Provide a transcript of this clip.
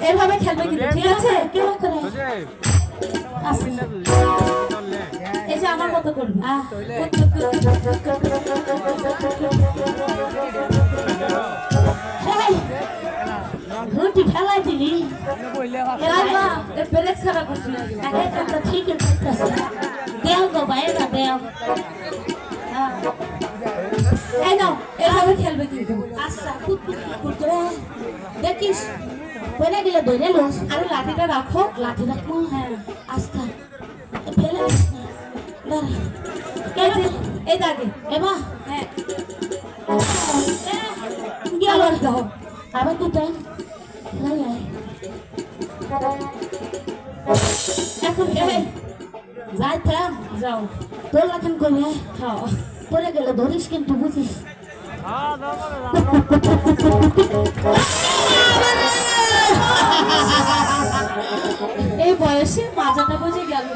এভাবে খেলবে কিন্তু ঠিক আছে কেউ করে এই যে আমার মতো করবি ঘুটি ফেলাই দিলি ব্রেক ছাড়া করছি ঠিক আছে দেও গো বাইরে দেও এই নাও এভাবে খেলবে কিন্তু আচ্ছা কুট করে দেখিস পড়ে গেলে ধরে লোস আরে লাঠিটা রাখো লাঠি রাখবো হ্যাঁ আস্তা ফেলে এই দাগে এমা হ্যাঁ গেল দাও আবার দুটাই এখন যাইতে যাও তোর লাখান করবে খাও পড়ে গেলে ধরিস কিন্তু বুঝিস এই বয়সে মাজাটা বুঝে গেল